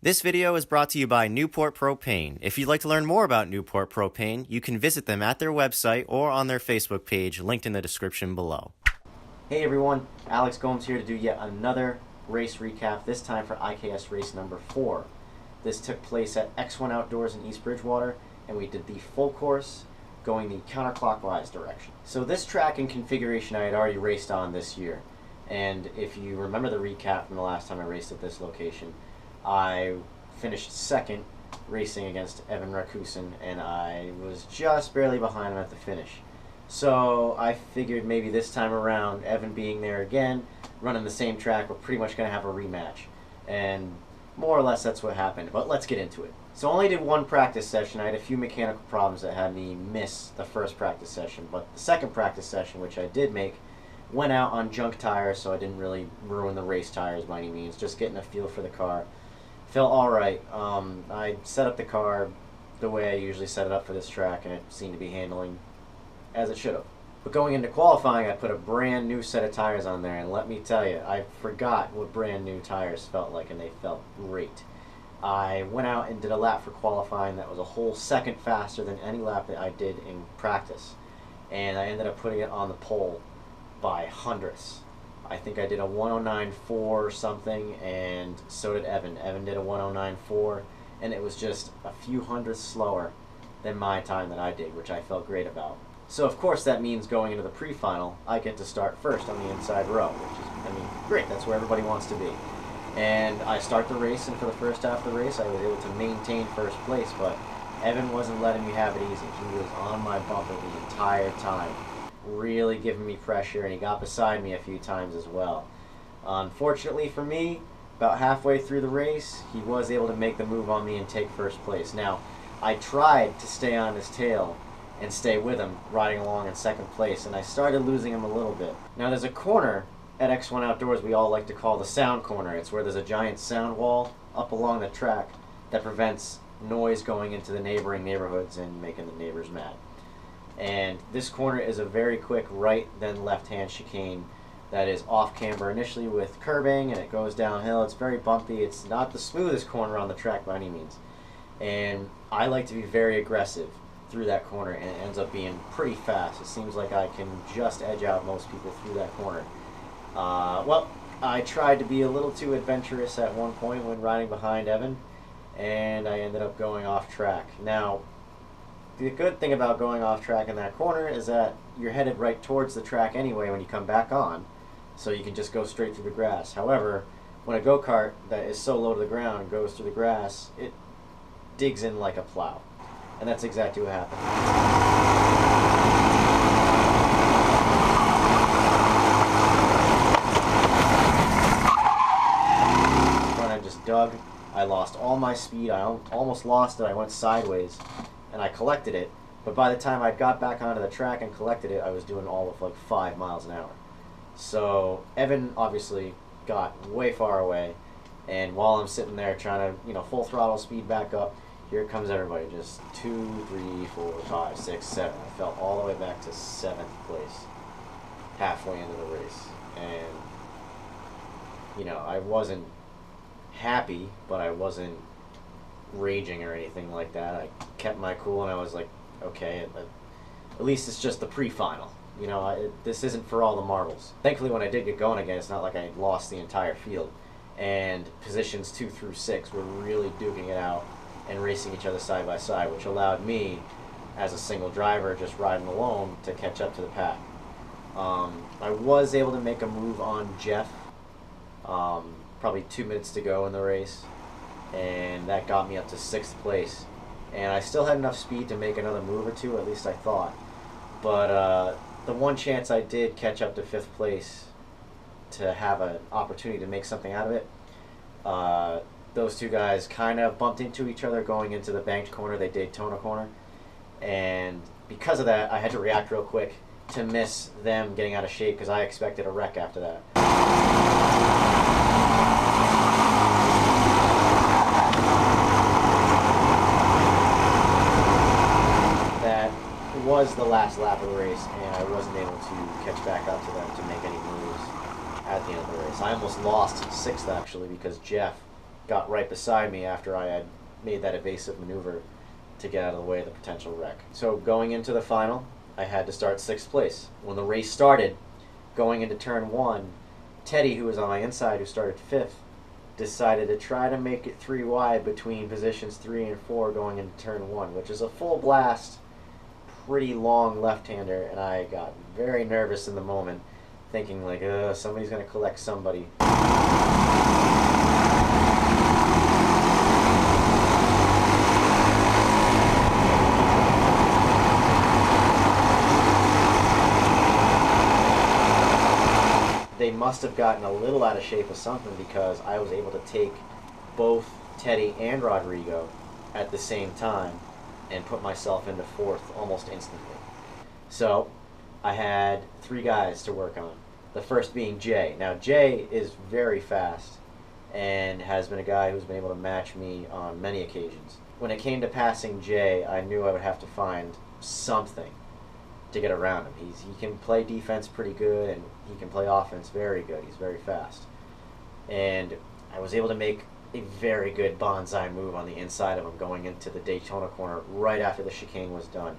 This video is brought to you by Newport Propane. If you'd like to learn more about Newport Propane, you can visit them at their website or on their Facebook page, linked in the description below. Hey everyone, Alex Gomes here to do yet another race recap, this time for IKS race number 4. This took place at X1 Outdoors in East Bridgewater, and we did the full course going the counterclockwise direction. So this track and configuration I had already raced on this year, and if you remember the recap from the last time I raced at this location, I finished second racing against Evan Rakusin, and I was just barely behind him at the finish. So I figured maybe this time around, Evan being there again, running the same track, we're pretty much going to have a rematch. And more or less that's what happened, but let's get into it. So I only did one practice session. I had a few mechanical problems that had me miss the first practice session, but the second practice session, which I did make, went out on junk tires, so I didn't really ruin the race tires by any means, just getting a feel for the car. Felt alright. I set up the car the way I usually set it up for this track, and it seemed to be handling as it should have. But going into qualifying, I put a brand new set of tires on there, and let me tell you, I forgot what brand new tires felt like, and they felt great. I went out and did a lap for qualifying that was a whole second faster than any lap that I did in practice, and I ended up putting it on the pole by hundredths. I think I did a 109.4 or something, and so did Evan. Evan did a 109.4, and it was just a few hundredths slower than my time that I did, which I felt great about. So of course that means going into the pre-final, I get to start first on the inside row, which is, great, that's where everybody wants to be. And I start the race, and for the first half of the race I was able to maintain first place, but Evan wasn't letting me have it easy. He was on my bumper the entire time, really giving me pressure, and he got beside me a few times as well. Unfortunately for me, about halfway through the race, he was able to make the move on me and take first place. Now, I tried to stay on his tail and stay with him, riding along in second place, and I started losing him a little bit. Now, there's a corner at X1 Outdoors we all like to call the sound corner. It's where there's a giant sound wall up along the track that prevents noise going into the neighboring neighborhoods and making the neighbors mad. And this corner is a very quick right then left hand chicane that is off camber initially with curbing, and it goes downhill. It's very bumpy. It's not the smoothest corner on the track by any means, and I like to be very aggressive through that corner, and it ends up being pretty fast. It seems like I can just edge out most people through that corner. Well, I tried to be a little too adventurous at one point when riding behind Evan, and I ended up going off track. Now, the good thing about going off track in that corner is that you're headed right towards the track anyway when you come back on, so you can just go straight through the grass. However, when a go-kart that is so low to the ground goes through the grass, it digs in like a plow. And that's exactly what happened. When I just dug, I lost all my speed. I almost lost it. I went sideways, and I collected it, but by the time I got back onto the track and collected it, I was doing all of like 5 miles an hour. So Evan obviously got way far away, and while I'm sitting there trying to, full throttle speed back up, here comes everybody, just 2, 3, 4, 5, 6, 7. I fell all the way back to 7th place, halfway into the race, and I wasn't happy, but I wasn't raging or anything like that. I kept my cool, and I was like, okay, at least it's just the pre-final. This isn't for all the marbles. Thankfully, when I did get going again, it's not like I lost the entire field, and positions 2 through 6 were really duking it out and racing each other side by side, which allowed me, as a single driver just riding alone, to catch up to the pack. I was able to make a move on Jeff, probably 2 minutes to go in the race, and that got me up to 6th place. And I still had enough speed to make another move or two, at least I thought. But the one chance I did catch up to 5th place to have an opportunity to make something out of it, those two guys kind of bumped into each other going into the banked corner, the Daytona corner. And because of that, I had to react real quick to miss them getting out of shape, because I expected a wreck after that. Was the last lap of the race, and I wasn't able to catch back up to them to make any moves at the end of the race. I almost lost 6th, actually, because Jeff got right beside me after I had made that evasive maneuver to get out of the way of the potential wreck. So going into the final, I had to start 6th place. When the race started, going into turn 1, Teddy, who was on my inside, who started 5th, decided to try to make it 3 wide between positions 3 and 4 going into turn 1, which is a full blast, pretty long left-hander, and I got very nervous in the moment, thinking like, somebody's going to collect somebody. They must have gotten a little out of shape with something, because I was able to take both Teddy and Rodrigo at the same time and put myself into 4th almost instantly. So I had 3 guys to work on. The first being Jay. Now Jay is very fast and has been a guy who's been able to match me on many occasions. When it came to passing Jay, I knew I would have to find something to get around him. He can play defense pretty good, and he can play offense very good. He's very fast. And I was able to make a very good bonsai move on the inside of him going into the Daytona corner right after the chicane was done.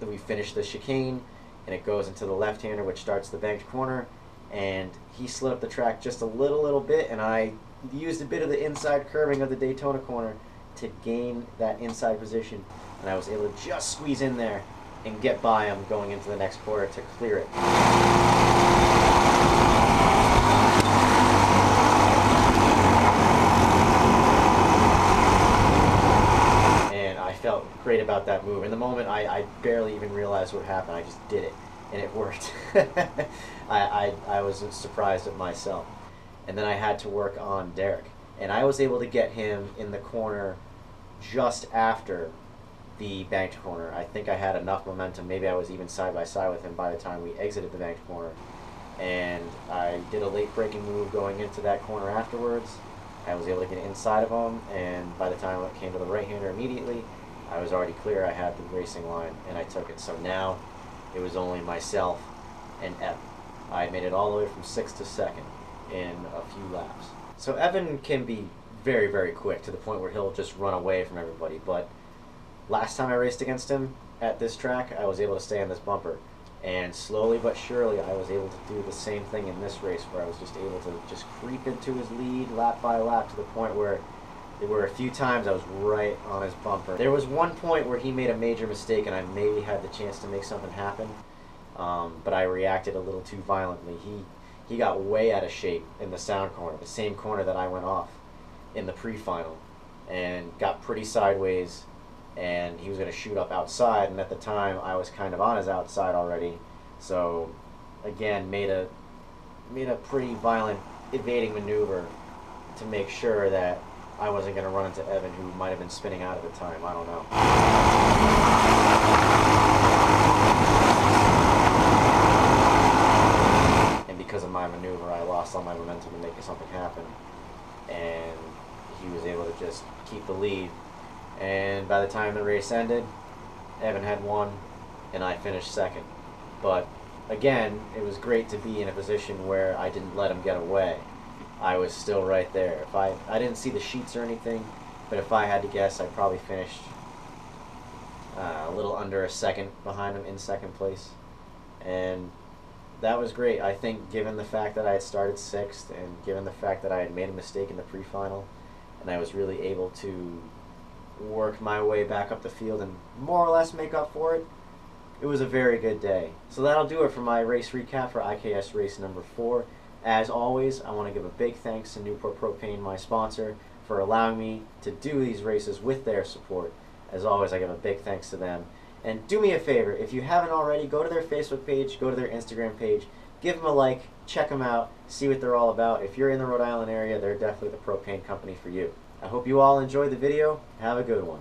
We finished the chicane, and it goes into the left-hander, which starts the banked corner, and he slid up the track just a little bit, and I used a bit of the inside curving of the Daytona corner to gain that inside position, and I was able to just squeeze in there and get by him going into the next quarter to clear it. And I felt great about that move. In the moment, I barely even realized what happened. I just did it, and it worked. I was surprised at myself. And then I had to work on Derek, and I was able to get him in the corner just after the banked corner. I think I had enough momentum. Maybe I was even side by side with him by the time we exited the banked corner. And I did a late braking move going into that corner afterwards. I was able to get inside of him, and by the time it came to the right-hander immediately, I was already clear. I had the racing line, and I took it. So now it was only myself and Evan. I made it all the way from 6th to 2nd in a few laps. So Evan can be very quick, to the point where he'll just run away from everybody, but last time I raced against him at this track, I was able to stay on this bumper, and slowly but surely I was able to do the same thing in this race, where I was just able to just creep into his lead lap by lap, to the point where there were a few times I was right on his bumper. There was one point where he made a major mistake, and I maybe had the chance to make something happen, but I reacted a little too violently. He got way out of shape in the sound corner, the same corner that I went off in the pre-final, and got pretty sideways, and he was going to shoot up outside, and at the time I was kind of on his outside already, so again made a pretty violent evading maneuver to make sure that I wasn't going to run into Evan, who might have been spinning out at the time. I don't know. And because of my maneuver, I lost all my momentum to making something happen, and he was able to just keep the lead. And by the time the race ended, Evan had won, and I finished 2nd. But again, it was great to be in a position where I didn't let him get away. I was still right there. If I didn't see the sheets or anything, but if I had to guess, I probably finished a little under a second behind him in 2nd place. And that was great. I think given the fact that I had started 6th, and given the fact that I had made a mistake in the pre-final, and I was really able to work my way back up the field and more or less make up for it, it was a very good day. So that'll do it for my race recap for IKS race number 4. As always, I want to give a big thanks to Newport Propane, my sponsor, for allowing me to do these races with their support. As always, I give a big thanks to them. And do me a favor, if you haven't already, go to their Facebook page, go to their Instagram page, give them a like, check them out, see what they're all about. If you're in the Rhode Island area, they're definitely the propane company for you. I hope you all enjoyed the video. Have a good one.